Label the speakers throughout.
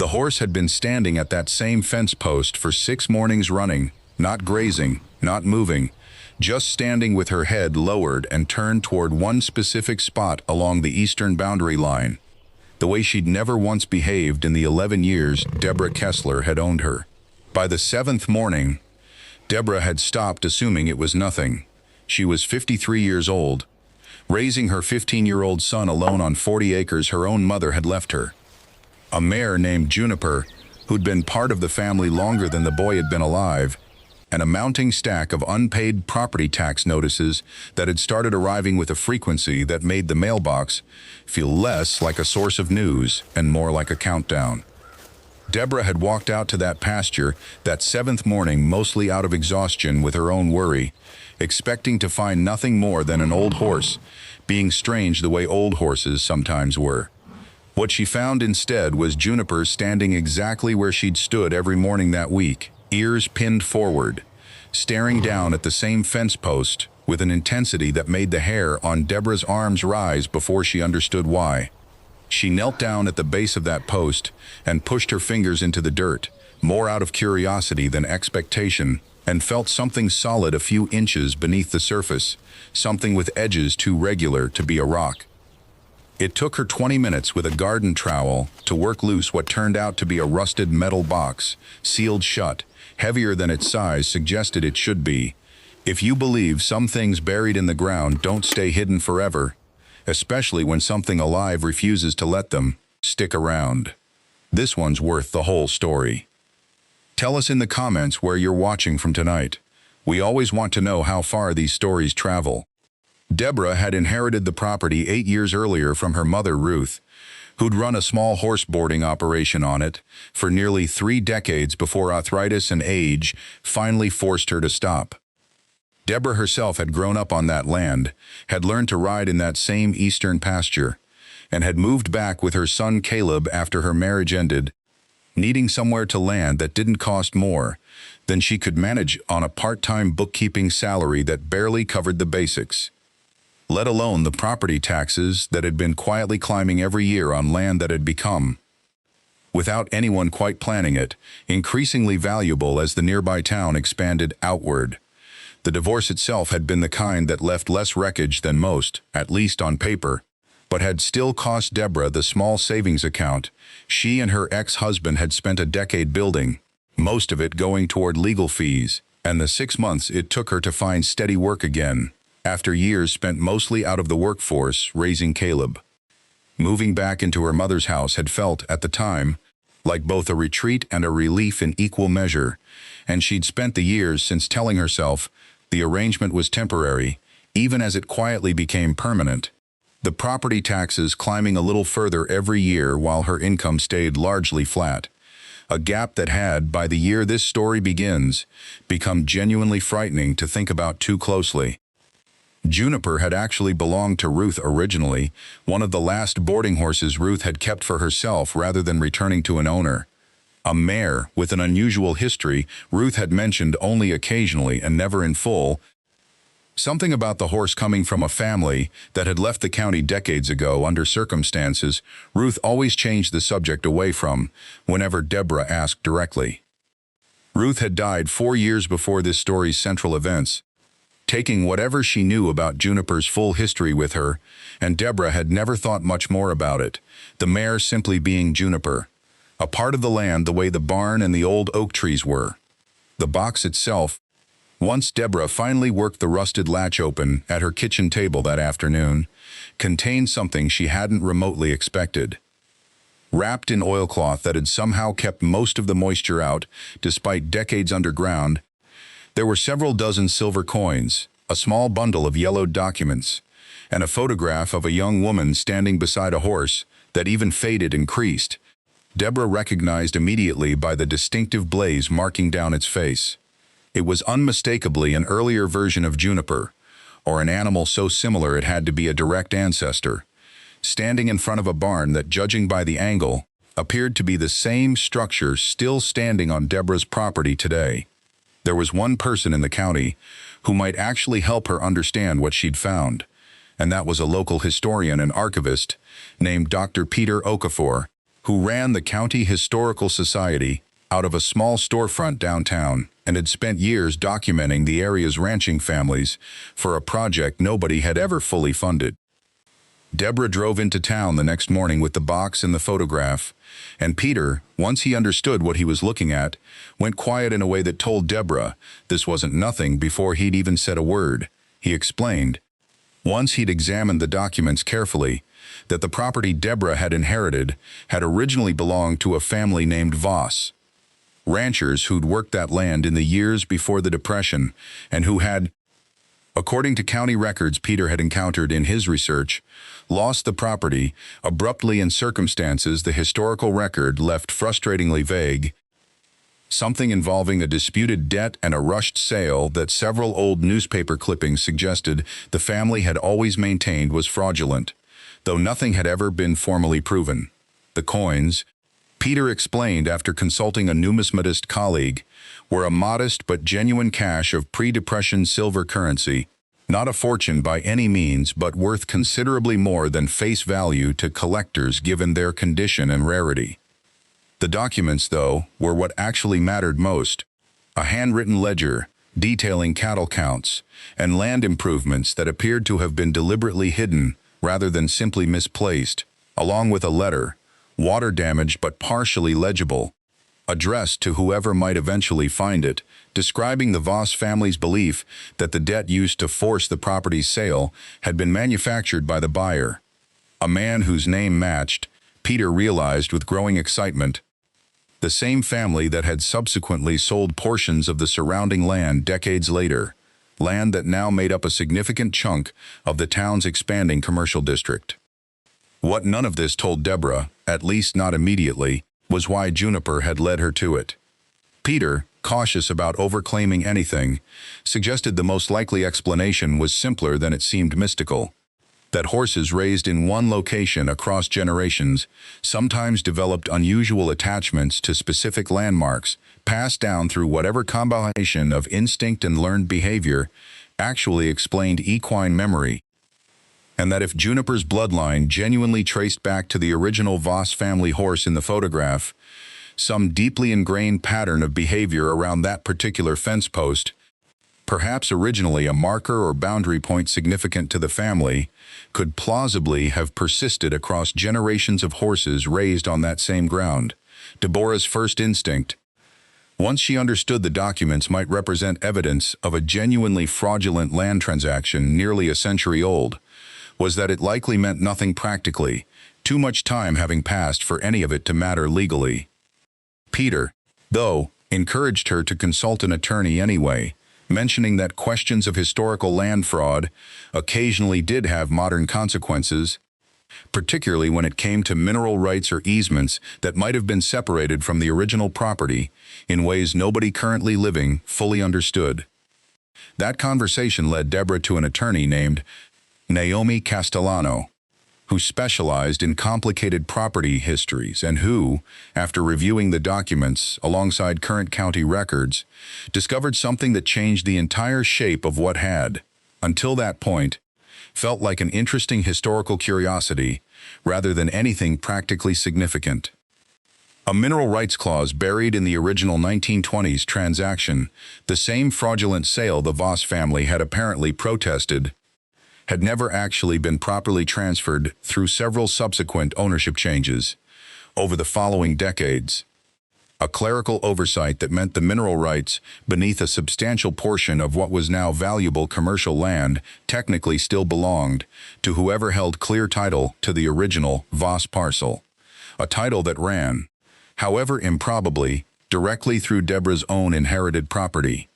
Speaker 1: The horse had been standing at that same fence post for 6 mornings running, not grazing, not moving, just standing with her head lowered and turned toward one specific spot along the eastern boundary line, the way she'd never once behaved in the 11 years Deborah Kessler had owned her. By the 7th morning, Deborah had stopped assuming it was nothing. She was 53 years old, raising her 15-year-old son alone on 40 acres her own mother had left her. A mare named Juniper, who'd been part of the family longer than the boy had been alive, and a mounting stack of unpaid property tax notices that had started arriving with a frequency that made the mailbox feel less like a source of news and more like a countdown. Deborah had walked out to that pasture that 7th morning mostly out of exhaustion with her own worry, expecting to find nothing more than an old horse, being strange the way old horses sometimes were. What she found instead was Juniper standing exactly where she'd stood every morning that week, ears pinned forward, staring down at the same fence post with an intensity that made the hair on Deborah's arms rise before she understood why. She knelt down at the base of that post and pushed her fingers into the dirt, more out of curiosity than expectation, and felt something solid a few inches beneath the surface, something with edges too regular to be a rock. It took her 20 minutes with a garden trowel to work loose what turned out to be a rusted metal box, sealed shut, heavier than its size suggested it should be. If you believe some things buried in the ground don't stay hidden forever, especially when something alive refuses to let them, stick around. This one's worth the whole story. Tell us in the comments where you're watching from tonight. We always want to know how far these stories travel. Deborah had inherited the property 8 years earlier from her mother, Ruth, who'd run a small horse boarding operation on it for nearly 3 decades before arthritis and age finally forced her to stop. Deborah herself had grown up on that land, had learned to ride in that same eastern pasture, and had moved back with her son Caleb after her marriage ended, needing somewhere to land that didn't cost more than she could manage on a part-time bookkeeping salary that barely covered the basics, let alone the property taxes that had been quietly climbing every year on land that had become, without anyone quite planning it, increasingly valuable as the nearby town expanded outward. The divorce itself had been the kind that left less wreckage than most, at least on paper, but had still cost Deborah the small savings account she and her ex-husband had spent a decade building, most of it going toward legal fees, and the 6 months it took her to find steady work again, after years spent mostly out of the workforce raising Caleb. Moving back into her mother's house had felt, at the time, like both a retreat and a relief in equal measure, and she'd spent the years since telling herself the arrangement was temporary, even as it quietly became permanent, the property taxes climbing a little further every year while her income stayed largely flat, a gap that had, by the year this story begins, become genuinely frightening to think about too closely. Juniper had actually belonged to Ruth originally, one of the last boarding horses Ruth had kept for herself rather than returning to an owner. A mare with an unusual history Ruth had mentioned only occasionally and never in full. Something about the horse coming from a family that had left the county decades ago under circumstances Ruth always changed the subject away from whenever Deborah asked directly. Ruth had died 4 years before this story's central events, taking whatever she knew about Juniper's full history with her, and Deborah had never thought much more about it, the mare simply being Juniper, a part of the land the way the barn and the old oak trees were. The box itself, once Deborah finally worked the rusted latch open at her kitchen table that afternoon, contained something she hadn't remotely expected. Wrapped in oilcloth that had somehow kept most of the moisture out despite decades underground, there were several dozen silver coins, a small bundle of yellowed documents, and a photograph of a young woman standing beside a horse that even faded and creased. Deborah recognized immediately by the distinctive blaze marking down its face. It was unmistakably an earlier version of Juniper, or an animal so similar it had to be a direct ancestor, standing in front of a barn that, judging by the angle, appeared to be the same structure still standing on Deborah's property today. There was one person in the county who might actually help her understand what she'd found, and that was a local historian and archivist named Dr. Peter Okafor, who ran the County Historical Society out of a small storefront downtown and had spent years documenting the area's ranching families for a project nobody had ever fully funded. Deborah drove into town the next morning with the box and the photograph, and Peter, once he understood what he was looking at, went quiet in a way that told Deborah this wasn't nothing before he'd even said a word. He explained, once he'd examined the documents carefully, that the property Deborah had inherited had originally belonged to a family named Voss, ranchers who'd worked that land in the years before the Depression and who had, according to county records Peter had encountered in his research, lost the property abruptly in circumstances the historical record left frustratingly vague, something involving a disputed debt and a rushed sale that several old newspaper clippings suggested the family had always maintained was fraudulent, though nothing had ever been formally proven. The coins, Peter explained after consulting a numismatist colleague, were a modest but genuine cache of pre-Depression silver currency, not a fortune by any means but worth considerably more than face value to collectors given their condition and rarity. The documents, though, were what actually mattered most: a handwritten ledger detailing cattle counts and land improvements that appeared to have been deliberately hidden rather than simply misplaced, along with a letter, water-damaged but partially legible, addressed to whoever might eventually find it, describing the Voss family's belief that the debt used to force the property's sale had been manufactured by the buyer, a man whose name matched, Peter realized with growing excitement, the same family that had subsequently sold portions of the surrounding land decades later, land that now made up a significant chunk of the town's expanding commercial district. What none of this told Deborah, at least not immediately, was why Juniper had led her to it. Peter, cautious about overclaiming anything, suggested the most likely explanation was simpler than it seemed mystical: that horses raised in one location across generations sometimes developed unusual attachments to specific landmarks, passed down through whatever combination of instinct and learned behavior actually explained equine memory, and that if Juniper's bloodline genuinely traced back to the original Voss family horse in the photograph, some deeply ingrained pattern of behavior around that particular fence post, perhaps originally a marker or boundary point significant to the family, could plausibly have persisted across generations of horses raised on that same ground. Deborah's first instinct, once she understood the documents might represent evidence of a genuinely fraudulent land transaction nearly a century old, was that it likely meant nothing practically, too much time having passed for any of it to matter legally. Peter, though, encouraged her to consult an attorney anyway, mentioning that questions of historical land fraud occasionally did have modern consequences, particularly when it came to mineral rights or easements that might have been separated from the original property in ways nobody currently living fully understood. That conversation led Deborah to an attorney named Naomi Castellano, who specialized in complicated property histories and who, after reviewing the documents alongside current county records, discovered something that changed the entire shape of what had, until that point, felt like an interesting historical curiosity rather than anything practically significant. A mineral rights clause buried in the original 1920s transaction, the same fraudulent sale the Voss family had apparently protested, had never actually been properly transferred through several subsequent ownership changes over the following decades. A clerical oversight that meant the mineral rights beneath a substantial portion of what was now valuable commercial land technically still belonged to whoever held clear title to the original Voss parcel, a title that ran, however improbably, directly through Deborah's own inherited property.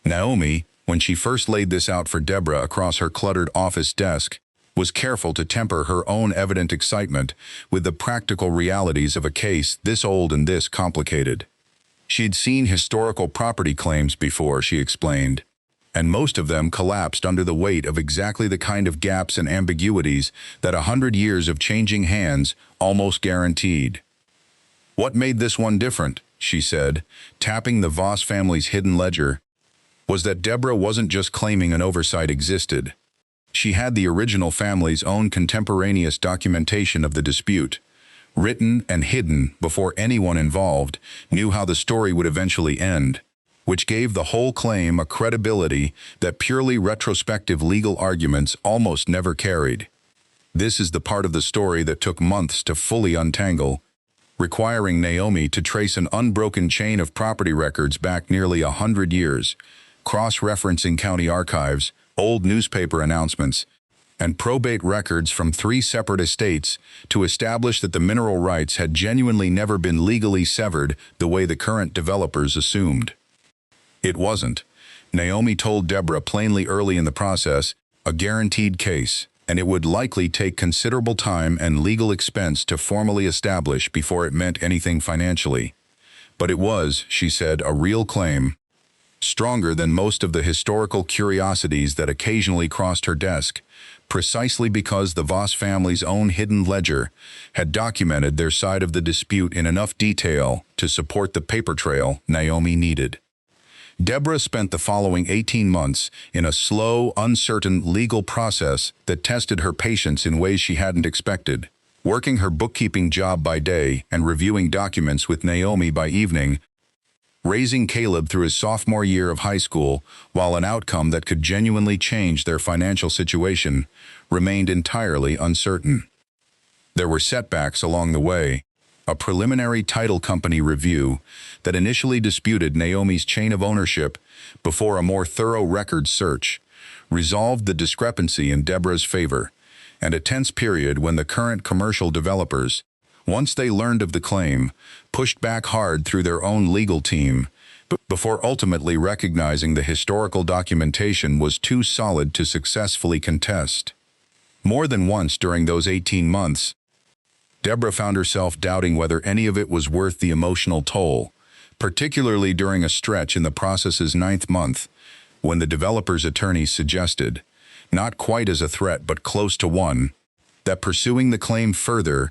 Speaker 1: Naomi, when she first laid this out for Deborah across her cluttered office desk, was careful to temper her own evident excitement with the practical realities of a case this old and this complicated. She'd seen historical property claims before, she explained, and most of them collapsed under the weight of exactly the kind of gaps and ambiguities that 100 years of changing hands almost guaranteed. What made this one different, she said, tapping the Voss family's hidden ledger, was that Deborah wasn't just claiming an oversight existed. She had the original family's own contemporaneous documentation of the dispute, written and hidden before anyone involved knew how the story would eventually end, which gave the whole claim a credibility that purely retrospective legal arguments almost never carried. This is the part of the story that took months to fully untangle, requiring Naomi to trace an unbroken chain of property records back nearly 100 years, cross-referencing county archives, old newspaper announcements, and probate records from 3 separate estates to establish that the mineral rights had genuinely never been legally severed the way the current developers assumed. It wasn't. Naomi told Deborah plainly early in the process, a guaranteed case, and it would likely take considerable time and legal expense to formally establish before it meant anything financially. But it was, she said, a real claim, stronger than most of the historical curiosities that occasionally crossed her desk, precisely because the Voss family's own hidden ledger had documented their side of the dispute in enough detail to support the paper trail Naomi needed. Deborah spent the following 18 months in a slow, uncertain legal process that tested her patience in ways she hadn't expected, working her bookkeeping job by day and reviewing documents with Naomi by evening, raising Caleb through his sophomore year of high school, while an outcome that could genuinely change their financial situation remained entirely uncertain. There were setbacks along the way. A preliminary title company review that initially disputed Naomi's chain of ownership before a more thorough records search resolved the discrepancy in Deborah's favor, and a tense period when the current commercial developers, once they learned of the claim, pushed back hard through their own legal team, before ultimately recognizing the historical documentation was too solid to successfully contest. More than once during those 18 months, Deborah found herself doubting whether any of it was worth the emotional toll, particularly during a stretch in the process's 9th month, when the developer's attorneys suggested, not quite as a threat but close to one, that pursuing the claim further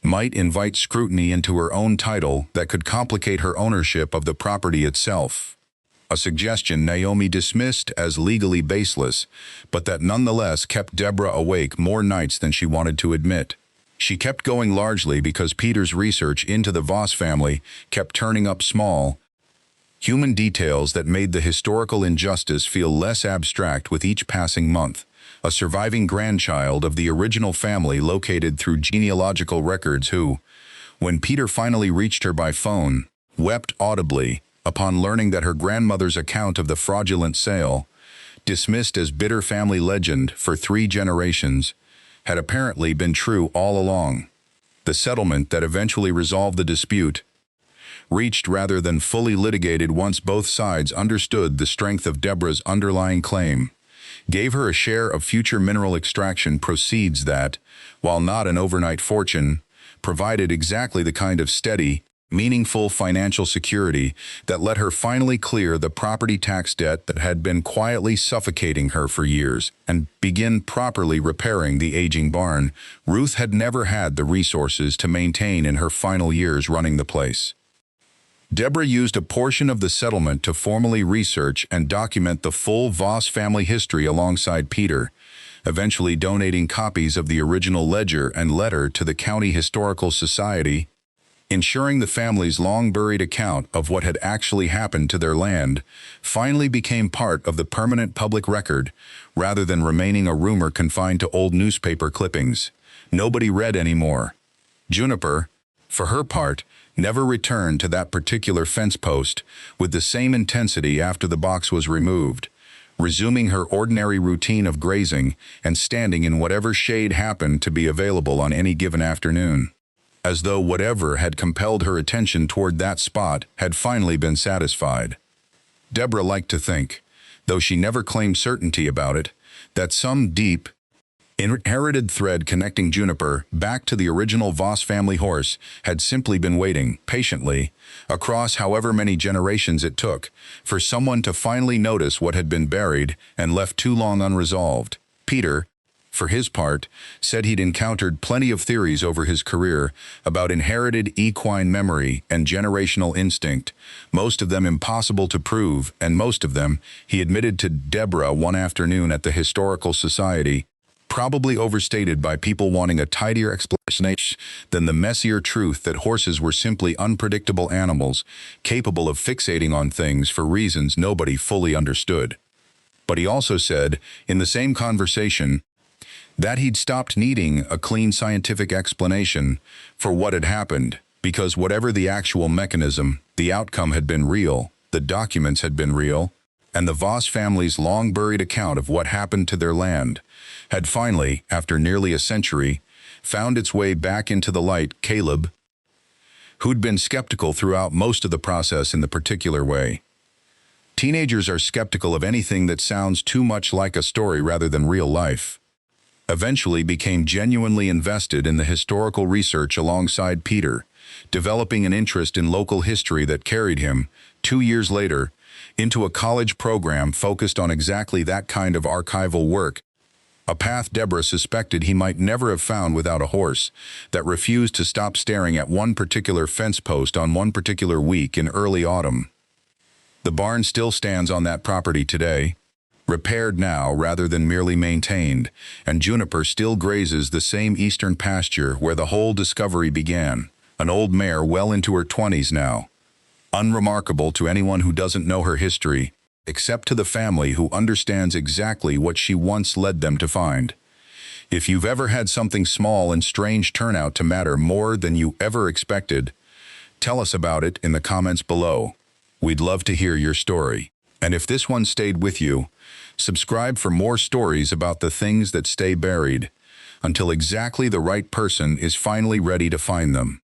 Speaker 1: might invite scrutiny into her own title that could complicate her ownership of the property itself. A suggestion Naomi dismissed as legally baseless, but that nonetheless kept Deborah awake more nights than she wanted to admit. She kept going largely because Peter's research into the Voss family kept turning up small, human details that made the historical injustice feel less abstract with each passing month. A surviving grandchild of the original family located through genealogical records who, when Peter finally reached her by phone, wept audibly upon learning that her grandmother's account of the fraudulent sale, dismissed as bitter family legend for 3 generations, had apparently been true all along. The settlement that eventually resolved the dispute, reached rather than fully litigated once both sides understood the strength of Deborah's underlying claim, gave her a share of future mineral extraction proceeds that, while not an overnight fortune, provided exactly the kind of steady, meaningful financial security that let her finally clear the property tax debt that had been quietly suffocating her for years and begin properly repairing the aging barn Ruth had never had the resources to maintain in her final years running the place. Deborah used a portion of the settlement to formally research and document the full Voss family history alongside Peter, eventually donating copies of the original ledger and letter to the County Historical Society, ensuring the family's long-buried account of what had actually happened to their land finally became part of the permanent public record, rather than remaining a rumor confined to old newspaper clippings nobody read anymore. Juniper, for her part, never returned to that particular fence post with the same intensity after the box was removed, resuming her ordinary routine of grazing and standing in whatever shade happened to be available on any given afternoon, as though whatever had compelled her attention toward that spot had finally been satisfied. Deborah liked to think, though she never claimed certainty about it, that some deep, inherited thread connecting Juniper back to the original Voss family horse had simply been waiting, patiently, across however many generations it took, for someone to finally notice what had been buried and left too long unresolved. Peter, for his part, said he'd encountered plenty of theories over his career about inherited equine memory and generational instinct, most of them impossible to prove, and most of them, he admitted to Deborah one afternoon at the Historical Society, probably overstated by people wanting a tidier explanation than the messier truth that horses were simply unpredictable animals, capable of fixating on things for reasons nobody fully understood. But he also said, in the same conversation, that he'd stopped needing a clean scientific explanation for what had happened, because whatever the actual mechanism, the outcome had been real, the documents had been real, and the Voss family's long-buried account of what happened to their land had finally, after nearly a century, found its way back into the light. Caleb, who'd been skeptical throughout most of the process in the particular way. Teenagers are skeptical of anything that sounds too much like a story rather than real life. Eventually became genuinely invested in the historical research alongside Peter, developing an interest in local history that carried him, 2 years later, into a college program focused on exactly that kind of archival work, a path Deborah suspected he might never have found without a horse that refused to stop staring at one particular fence post on one particular week in early autumn. The barn still stands on that property today, repaired now rather than merely maintained, and Juniper still grazes the same eastern pasture where the whole discovery began, an old mare well into her 20s now. Unremarkable to anyone who doesn't know her history, except to the family who understands exactly what she once led them to find. If you've ever had something small and strange turn out to matter more than you ever expected, tell us about it in the comments below. We'd love to hear your story. And if this one stayed with you, subscribe for more stories about the things that stay buried, until exactly the right person is finally ready to find them.